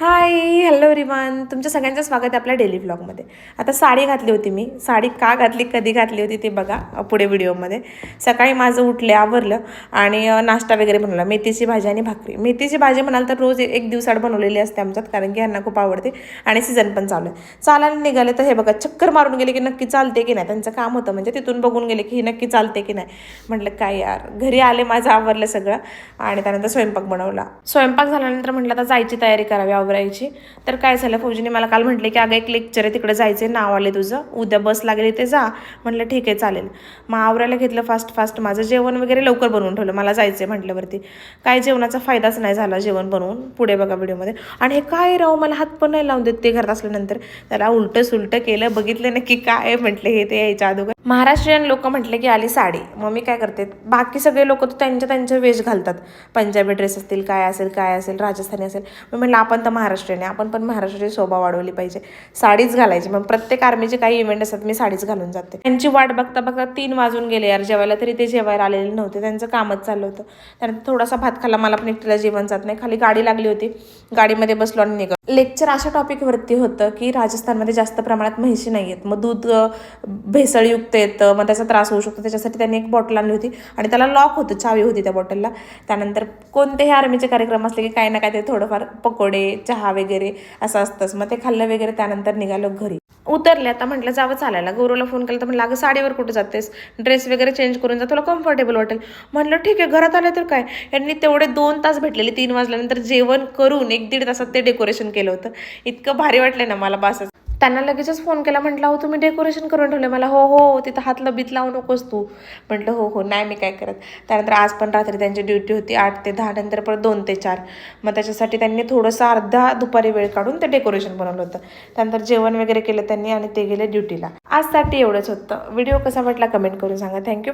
Hi hello everyone, तुमच्या सगळ्यांचं स्वागत आहे आपल्या डेली व्लॉगमध्ये. आता साडी घातली होती मी. साडी का घातली, कधी घातली होती ते बघा पुढे व्हिडिओमध्ये. सकाळी माझं उठले, आवरलं आणि नाश्ता वगैरे बनवला. मेथीची भाजी आणि भाकरी. मेथीची भाजी म्हणाल तर रोज एक दिवसाआड बनवलेली असते आमच्यात, कारण की यांना खूप आवडते आणि सीझन पण चालू आहे. चालायला निघाले तर हे बघा चक्कर मारून गेले की नक्की चालते की नाही. त्यांचं काम होतं, म्हणजे तिथून बघून गेले की ही नक्की चालते की नाही. म्हटलं काय यार, घरी आले, माझं आवरलं सगळं आणि त्यानंतर स्वयंपाक बनवला. स्वयंपाक झाल्यानंतर म्हटलं आता जायची तयारी करावी आवरायची. तर काय झालं, फौजीने मला काल म्हटले की अगं एक लेक्चर आहे तिकडे जायचे, नाव आले तुझं, उद्या बस लागली ते जा. म्हटलं ठीक आहे चालेल. मग आवरायला घेतलं फास्ट. माझं जेवण वगैरे लवकर बनवून ठेवलं, मला जायचं म्हटल्यावरती. काय जेवणाचा फायदाच नाही झाला जेवण बनवून, पुढे बघा व्हिडिओमध्ये. आणि हे काय राहू, मला हात पण नाही लावून देत ते घरात असल्यानंतर. त्याला उलटं सुलटं केलं, बघितलं नक्की काय म्हटलं हे ते यायच्या अगोदर. महाराष्ट्रीयन लोक म्हटले की आली साडी. मग मी काय करते, बाकी सगळे लोक तर त्यांच्या वेश घालतात, पंजाबी ड्रेस असतील, काय असेल राजस्थानी असेल. मग म्हटलं आपण तर महाराष्ट्रीयन आहे, आपण पण महाराष्ट्राची शोभा वाढवली पाहिजे, साडीच घालायची. मग प्रत्येक आर्मीचे काही इव्हेंट असतात मी साडीच घालून जाते. त्यांची वाट बघता 3 वाजून गेले यार जेवायला, तरी ते जेवायला आलेले नव्हते. त्यांचं कामच चाललं होतं. त्यानंतर थोडासा भात खाल्ला, मला पण एकटीला जेवण जात नाही. खाली गाडी लागली होती, गाडीमध्ये बसलो आणि निघालो. लेक्चर अशा टॉपिकवरती होतं की राजस्थानमध्ये जास्त प्रमाणात म्हैशी नाही आहेत, मग दूध भेसळयुक्त येतं, मग त्याचा त्रास होऊ शकतो. त्याच्यासाठी त्यांनी एक बॉटल आणली होती आणि त्याला लॉक होतं, चावी होती त्या बॉटलला. त्यानंतर कोणतेही आर्मीचे कार्यक्रम असले की काही ना काही ते थोडंफार पकोडे, चहा वगैरे असं असतंच. मग ते खाल्लं वगैरे, त्यानंतर निघालो घरी. उतरले, आता म्हटलं जावं चालायला. गौरवला फोन केला तर म्हटलं अगं साडीवर कुठं जातेस, ड्रेस वगैरे चेंज करून जा, तुला कम्फर्टेबल वाटेल. म्हटलं ठीक आहे. घरात आलं तर काय, यांनी तेवढे 2 तास भेटलेले, 3 वाजल्यानंतर जेवण करून 1-1.5 तासात ते डेकोरेशन केलं होतं. इतकं भारी वाटलं ना मला बस. त्यांना लगेचच फोन केला, म्हटलं हो तुम्ही डेकोरेशन करून ठेवलं. मला हो तिथं हातलं बीत लावू नकोस तू. म्हटलं हो नाही मी काय करत. त्यानंतर आज पण रात्री त्यांची ड्युटी होती 8 ते 10, नंतर परत 2 ते 4. मग त्याच्यासाठी त्यांनी थोडंसं अर्धा दुपारी वेळ काढून ते डेकोरेशन बनवलं होतं. त्यानंतर जेवण वगैरे केलं त्यांनी आणि ते गेले ड्युटीला. आजसाठी एवढंच होतं. व्हिडिओ कसा वाटला कमेंट करून सांगा. थँक्यू.